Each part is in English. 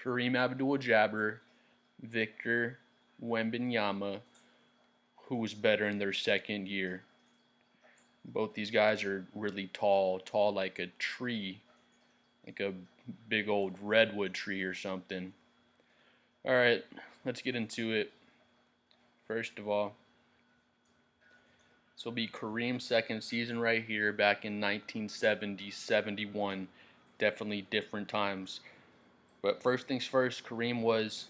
Kareem Abdul-Jabbar, Victor Wembanyama, who was better in their second year. Both these guys are really tall, tall like a tree, like a big old redwood tree or something. All right, let's get into it. First of all, this will be Kareem's second season right here back in 1970-71. Definitely different times. But first things first, Kareem was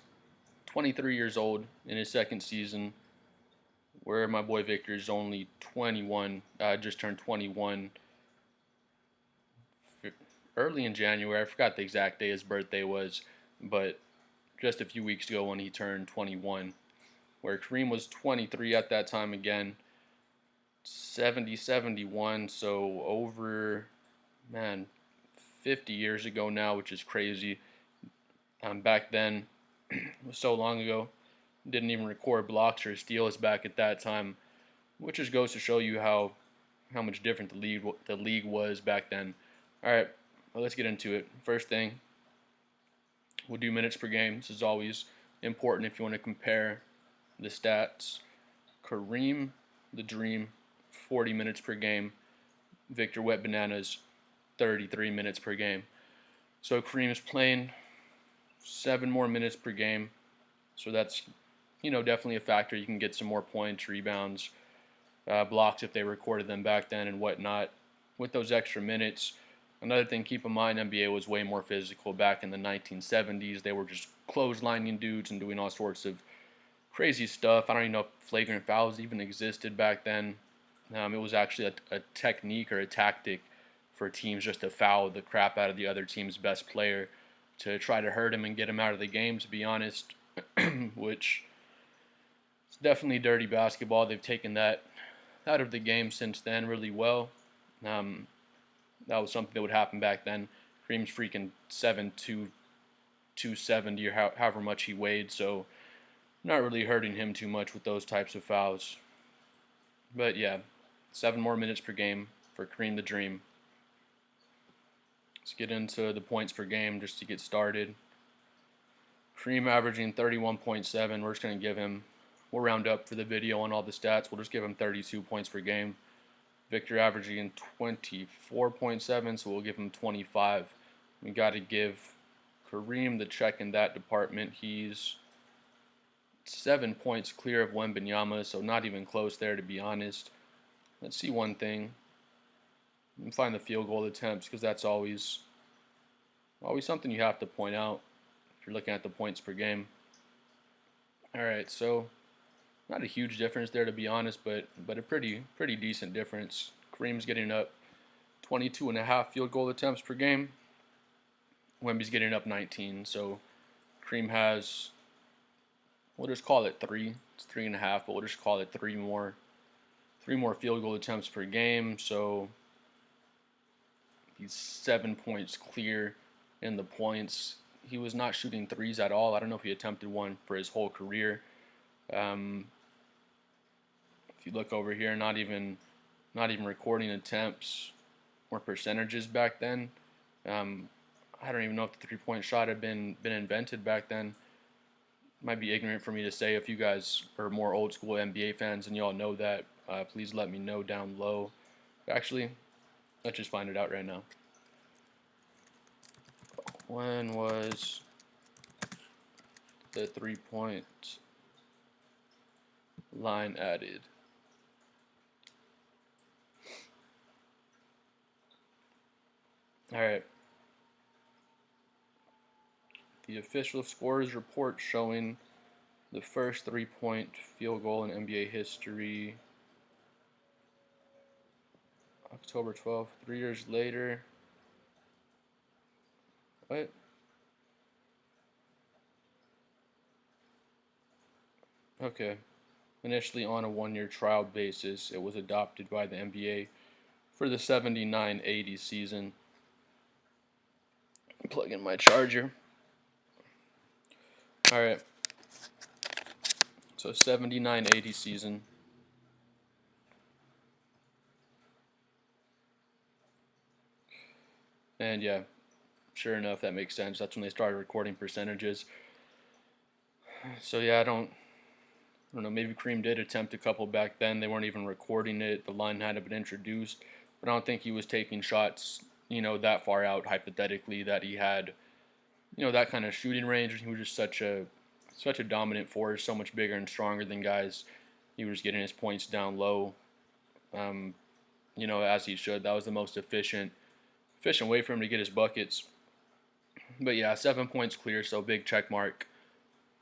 23 years old in his second season, where my boy Victor is only 21, just turned 21 early in January. I forgot the exact day his birthday was, but just a few weeks ago when he turned 21, where Kareem was 23 at that time again. 70-71, so over, man, 50 years ago now, which is crazy. Back then, it was so long ago, didn't even record blocks or steals back at that time, which just goes to show you how much different the league was back then. All right, well, let's get into it. First thing, we'll do minutes per game. This is always important if you want to compare the stats. Kareem, the Dream, 40 minutes per game. Victor Wet Bananas, 33 minutes per game. So Kareem is playing 7 more minutes per game. So that's, definitely a factor. You can get some more points, rebounds, blocks if they recorded them back then and whatnot. With those extra minutes, another thing, keep in mind, NBA was way more physical back in the 1970s. They were just clotheslining dudes and doing all sorts of crazy stuff. I don't even know if flagrant fouls even existed back then. It was actually a technique or a tactic for teams just to foul the crap out of the other team's best player to try to hurt him and get him out of the game, to be honest, which is definitely dirty basketball. They've taken that out of the game since then really well. That was something that would happen back then. Kareem's freaking 7'2", 270 or however much he weighed, so not really hurting him too much with those types of fouls. But yeah, 7 more minutes per game for Kareem the Dream. Let's get into the points per game just to get started. Kareem averaging 31.7. We're just going to give him, we'll round up for the video on all the stats. We'll just give him 32 points per game. Victor averaging 24.7, so we'll give him 25. We got to give Kareem the check in that department. He's 7 points clear of Wembanyama, so not even close there, to be honest. Let's see one thing. And find the field goal attempts, because that's always something you have to point out if you're looking at the points per game. All right, so not a huge difference there, to be honest, but a pretty decent difference. Kareem's getting up 22.5 field goal attempts per game. Wemby's getting up 19, so Kareem has, we'll just call it 3. It's 3.5, but we'll just call it 3 more field goal attempts per game. So he's 7 points clear in the points. He was not shooting threes at all. I don't know if he attempted one for his whole career. If you look over here, not even recording attempts or percentages back then. I don't even know if the three-point shot had been invented back then. Might be ignorant for me to say. If you guys are more old school NBA fans and y'all know that, please let me know down below. Actually, let's just find it out right now. When was the three-point line added? All right. The official scores report showing the first three-point field goal in NBA history. October 12th, 3 years later. What? Okay. Initially on a 1-year trial basis, it was adopted by the NBA for the 79-80 season. Plug in my charger. Alright. So 79-80 season. And yeah, sure enough, that makes sense. That's when they started recording percentages. So yeah, I don't know. Maybe Kareem did attempt a couple back then. They weren't even recording it. The line hadn't been introduced, but I don't think he was taking shots, that far out hypothetically that he had, that kind of shooting range. He was just such a dominant force, so much bigger and stronger than guys. He was getting his points down low, um, as he should. That was the most efficient way for him to get his buckets. But yeah, 7 points clear, so big check mark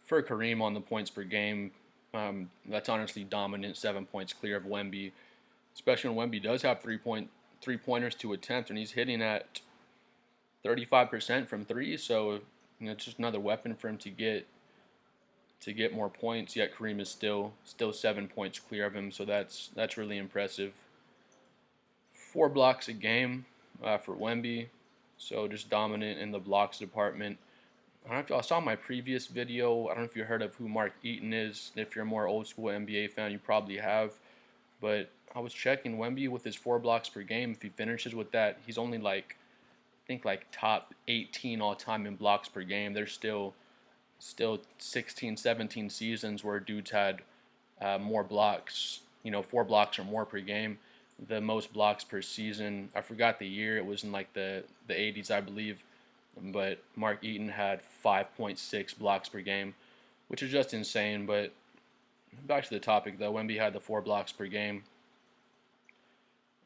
for Kareem on the points per game. That's honestly dominant. 7 points clear of Wemby, especially when Wemby does have three pointers to attempt, and he's hitting at 35% from three. So it's just another weapon for him to get more points. Yet Kareem is still 7 points clear of him. So that's really impressive. 4 blocks a game for Wemby. So just dominant in the blocks department. I don't know if y'all saw my previous video. I don't know if you heard of who Mark Eaton is. If you're a more old school NBA fan, you probably have. But I was checking Wemby with his 4 blocks per game. If he finishes with that, he's only I think top 18 all time in blocks per game. There's still 16, 17 seasons where dudes had more blocks, 4 blocks or more per game. The most blocks per season, I forgot the year. It was in the 80s, I believe. But Mark Eaton had 5.6 blocks per game, which is just insane. But back to the topic, though. Wemby had the 4 blocks per game.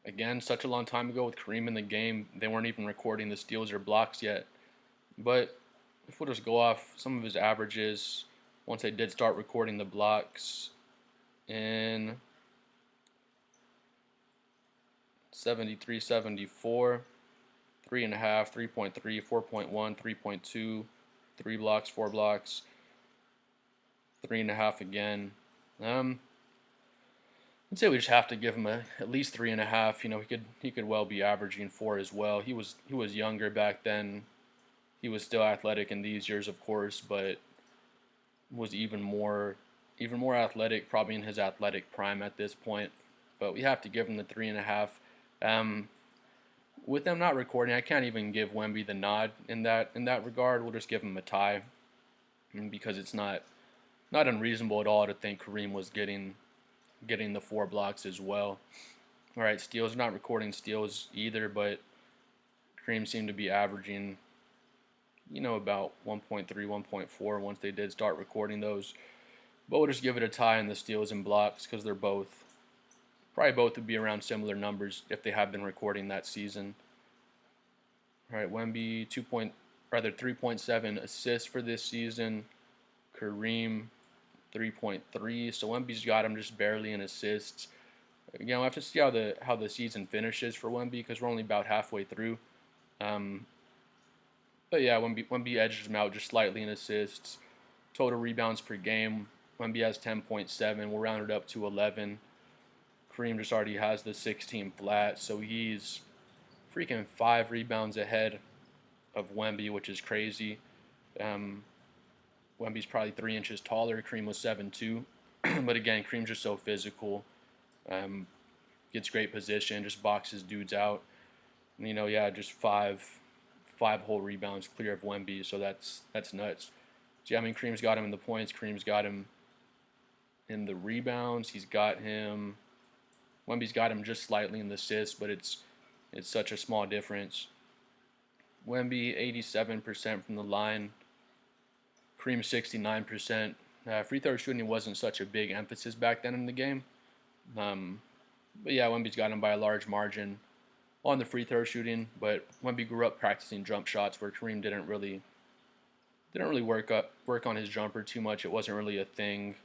Again, such a long time ago with Kareem in the game, they weren't even recording the steals or blocks yet. But if we'll just go off some of his averages, once they did start recording the blocks in 73, 74, 3.5, 3.3, 4.1, 3.2, 3 blocks, 4 blocks, 3.5 again. I'd say we just have to give him at least 3.5. He could well be averaging 4 as well. He was younger back then. He was still athletic in these years, of course, but was even more athletic, probably in his athletic prime at this point. But we have to give him the 3.5. With them not recording, I can't even give Wemby the nod in that regard. We'll just give him a tie, because it's not unreasonable at all to think Kareem was getting the 4 blocks as well. All right, steals, not recording steals either, but Kareem seemed to be averaging, about 1.3, 1.4 once they did start recording those. But we'll just give it a tie in the steals and blocks because they're probably both would be around similar numbers if they have been recording that season. All right, Wemby 3.7 assists for this season. Kareem 3.3. So Wemby's got him just barely in assists. Again, we'll have to see how the season finishes for Wemby because we're only about halfway through. But yeah, Wemby edges him out just slightly in assists. Total rebounds per game, Wemby has 10.7. We'll round it up to 11. Kareem just already has the 16 flat, so he's freaking 5 rebounds ahead of Wemby, which is crazy. Wemby's probably 3 inches taller. Kareem was 7'2". But again, Kareem's just so physical. Gets great position, just boxes dudes out. And, just five whole rebounds clear of Wemby, so that's nuts. So yeah, Kareem's got him in the points. Kareem's got him in the rebounds. Wemby's got him just slightly in the assists, but it's such a small difference. Wemby 87% from the line. Kareem 69%. Free throw shooting wasn't such a big emphasis back then in the game. But yeah, Wemby's got him by a large margin on the free throw shooting. But Wemby grew up practicing jump shots where Kareem didn't really work on his jumper too much. It wasn't really a thing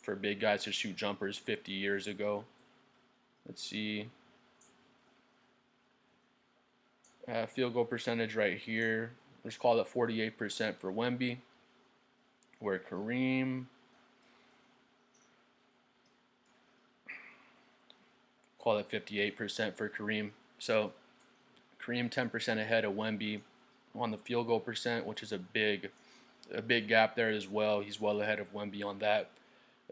for big guys to shoot jumpers 50 years ago. Let's see. Field goal percentage right here. Let's call it 48% for Wemby. Where Kareem, call it 58% for Kareem. So Kareem 10% ahead of Wemby on the field goal percent, which is a big gap there as well. He's well ahead of Wemby on that.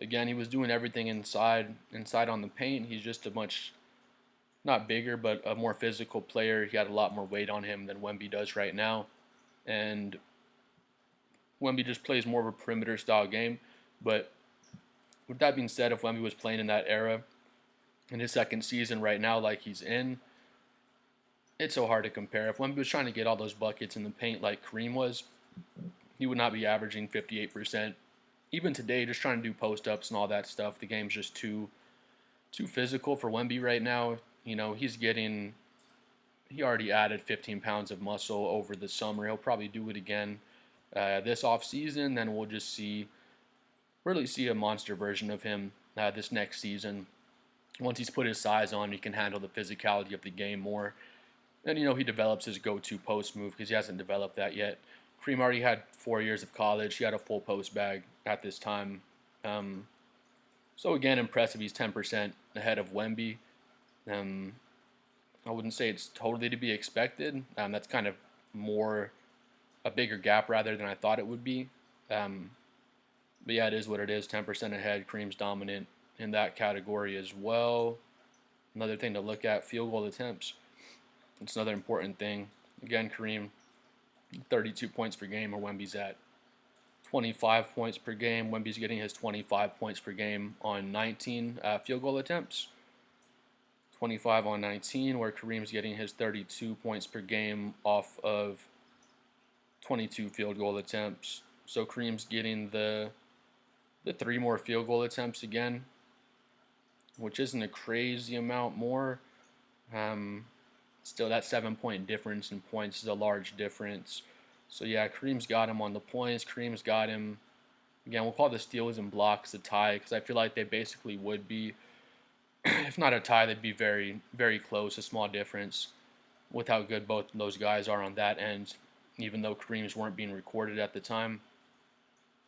Again, he was doing everything inside on the paint. He's just a much not bigger, but a more physical player. He had a lot more weight on him than Wemby does right now, and Wemby just plays more of a perimeter style game. But with that being said, if Wemby was playing in that era in his second season right now, like he's in, it's so hard to compare. If Wemby was trying to get all those buckets in the paint like Kareem was, he would not be averaging 58%. Even today, just trying to do post ups and all that stuff, the game's just too physical for Wemby right now. You know, he already added 15 pounds of muscle over the summer. He'll probably do it again this off season. Then we'll just really see a monster version of him this next season. Once he's put his size on, he can handle the physicality of the game more. And, he develops his go-to post move because he hasn't developed that yet. Kareem already had 4 years of college. He had a full post bag at this time. So, again, impressive. He's 10% ahead of Wemby. I wouldn't say it's totally to be expected. That's kind of more a bigger gap rather than I thought it would be. But yeah, it is what it is. 10% ahead. Kareem's dominant in that category as well. Another thing to look at, field goal attempts. It's another important thing. Again, Kareem, 32 points per game, or Wemby's at 25 points per game. Wemby's getting his 25 points per game on 19 field goal attempts. 25 on 19, where Kareem's getting his 32 points per game off of 22 field goal attempts. So Kareem's getting the 3 more field goal attempts again, which isn't a crazy amount more. Still, that 7-point difference in points is a large difference. So yeah, Kareem's got him on the points. Kareem's got him. Again, we'll call the steals and blocks a tie because I feel like they basically would be. If not a tie, they'd be very, very close, a small difference with how good both those guys are on that end, even though Kareem's weren't being recorded at the time.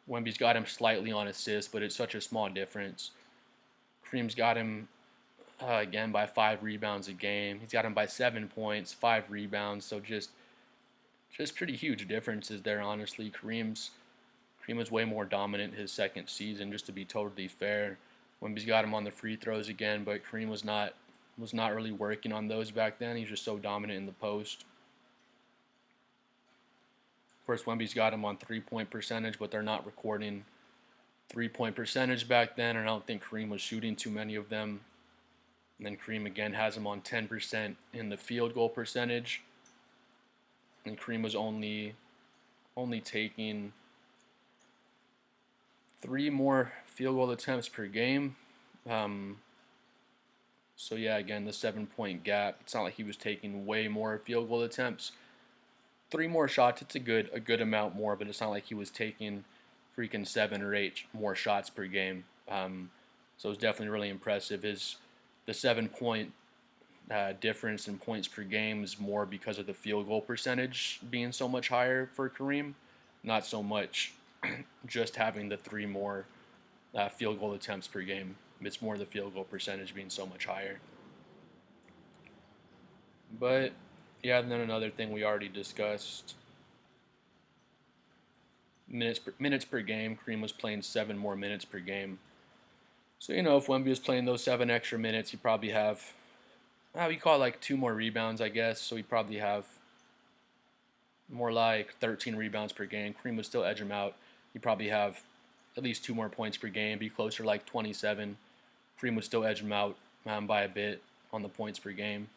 Wemby's got him slightly on assists, but it's such a small difference. Kareem's got him, again, by 5 rebounds a game. He's got him by 7 points, 5 rebounds, so just pretty huge differences there, honestly. Kareem was way more dominant his second season, just to be totally fair. Wemby's got him on the free throws again, but Kareem was not really working on those back then. He's just so dominant in the post. Of course, Wemby's got him on 3-point percentage, but they're not recording 3-point percentage back then, and I don't think Kareem was shooting too many of them. And then Kareem again has him on 10% in the field goal percentage, and Kareem was only taking 3 more field goal attempts per game. So yeah, again, the 7-point gap. It's not like he was taking way more field goal attempts. 3 more shots, it's a good amount more, but it's not like he was taking freaking 7 or 8 more shots per game. So it's definitely really impressive. The 7-point difference in points per game is more because of the field goal percentage being so much higher for Kareem, not so much just having the 3 more field goal attempts per game. It's more the field goal percentage being so much higher. But yeah, and then another thing we already discussed, minutes per game. Kareem was playing 7 more minutes per game. So, if Wemby was playing those 7 extra minutes, he'd probably have, we call it like 2 more rebounds, I guess. So he'd probably have more like 13 rebounds per game. Kareem would still edge him out. He'd probably have at least 2 more points per game, be closer to like 27. Kareem would still edge him out by a bit on the points per game.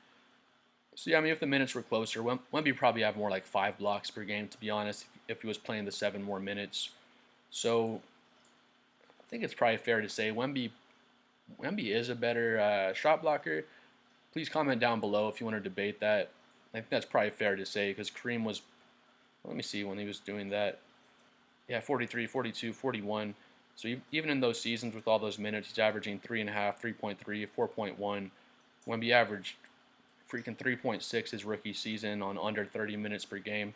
So yeah, I mean, if the minutes were closer, Wemby probably have more like 5 blocks per game, to be honest, if he was playing the 7 more minutes. So I think it's probably fair to say Wemby is a better shot blocker. Please comment down below if you want to debate that. I think that's probably fair to say because Kareem was, let me see when he was doing that. Yeah, 43, 42, 41. So even in those seasons with all those minutes, he's averaging 3.5, 3.3, 4.1. Wemby averaged freaking 3.6 his rookie season on under 30 minutes per game.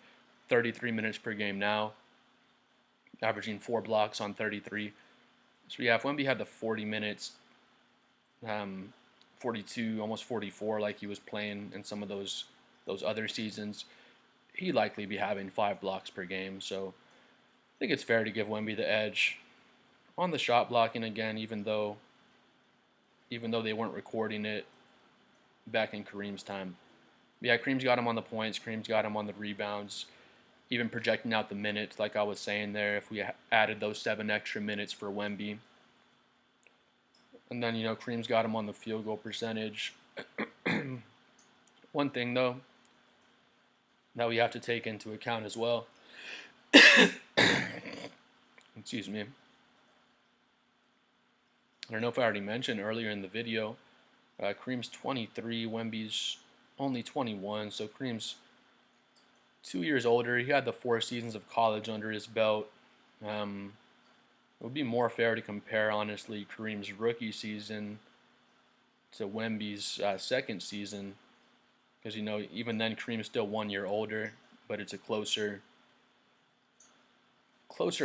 33 minutes per game now, averaging 4 blocks on 33. So yeah, if Wemby had the 40 minutes, 42, almost 44, like he was playing in some of those other seasons, he'd likely be having 5 blocks per game. So I think it's fair to give Wemby the edge on the shot blocking again, even though they weren't recording it. back in Kareem's time. But yeah, Kareem's got him on the points. Kareem's got him on the rebounds. Even projecting out the minutes, like I was saying there, if we added those 7 extra minutes for Wemby. And then, Kareem's got him on the field goal percentage. One thing, though, that we have to take into account as well. Excuse me. I don't know if I already mentioned earlier in the video, Kareem's 23, Wemby's only 21, so Kareem's 2 years older. He had the 4 seasons of college under his belt. It would be more fair to compare, honestly, Kareem's rookie season to Wemby's second season, because even then Kareem's still 1 year older, but it's a closer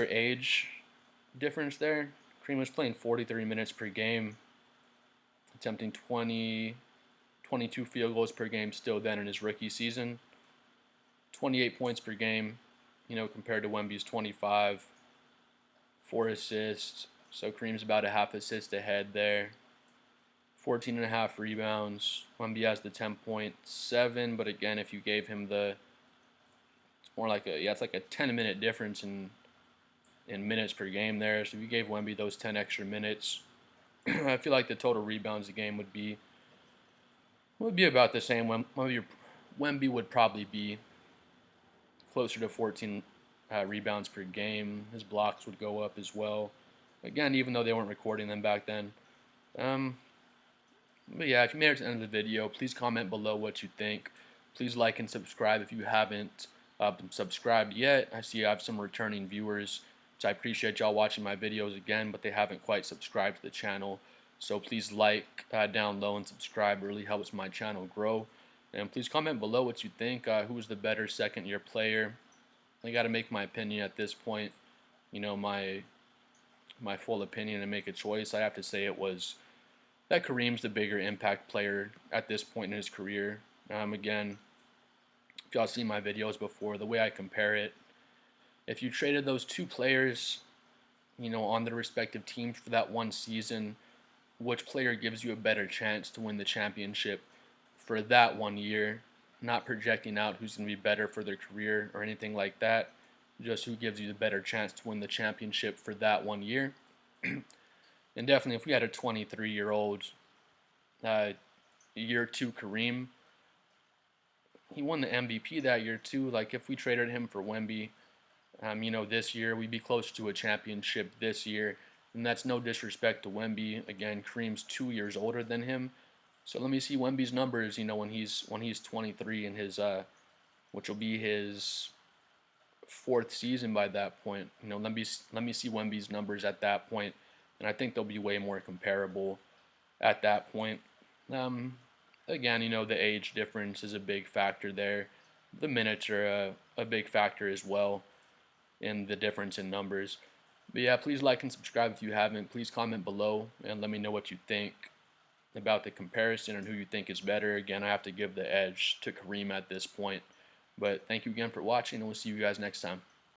age difference there. Kareem was playing 43 minutes per game, attempting 22 field goals per game still then in his rookie season. 28 points per game, compared to Wemby's 25. 4 assists, so Kareem's about a half assist ahead there. 14.5 rebounds. Wemby has the 10.7, but again, if you gave him it's more like it's like a 10-minute difference in minutes per game there. So if you gave Wemby those 10 extra minutes, I feel like the total rebounds a game would be about the same. Wemby would probably be closer to 14 rebounds per game. His blocks would go up as well. Again, even though they weren't recording them back then. But yeah, if you made it to the end of the video, please comment below what you think. Please like and subscribe if you haven't subscribed yet. I see I have some returning viewers, so I appreciate y'all watching my videos again, but they haven't quite subscribed to the channel. So please like down low and subscribe. It really helps my channel grow. And please comment below what you think. Who is the better second-year player? I got to make my opinion at this point. My full opinion and make a choice. I have to say that Kareem's the bigger impact player at this point in his career. Again, if y'all seen my videos before, the way I compare it, if you traded those 2 players, on their respective teams for that 1 season, which player gives you a better chance to win the championship for that 1 year? Not projecting out who's going to be better for their career or anything like that. Just who gives you the better chance to win the championship for that 1 year. And definitely, if we had a 23-year-old year 2 Kareem, he won the MVP that year too. Like if we traded him for Wemby, this year we'd be close to a championship this year. And that's no disrespect to Wemby. Again, Kareem's 2 years older than him. So let me see Wemby's numbers, when he's 23 in his which will be his 4th season by that point. Let me see Wemby's numbers at that point, and I think they'll be way more comparable at that point. Again, the age difference is a big factor there. The minutes are a big factor as well in the difference in numbers. But yeah, please like and subscribe if you haven't. Please comment below and let me know what you think about the comparison and who you think is better. Again, I have to give the edge to Kareem at this point. But thank you again for watching, and we'll see you guys next time.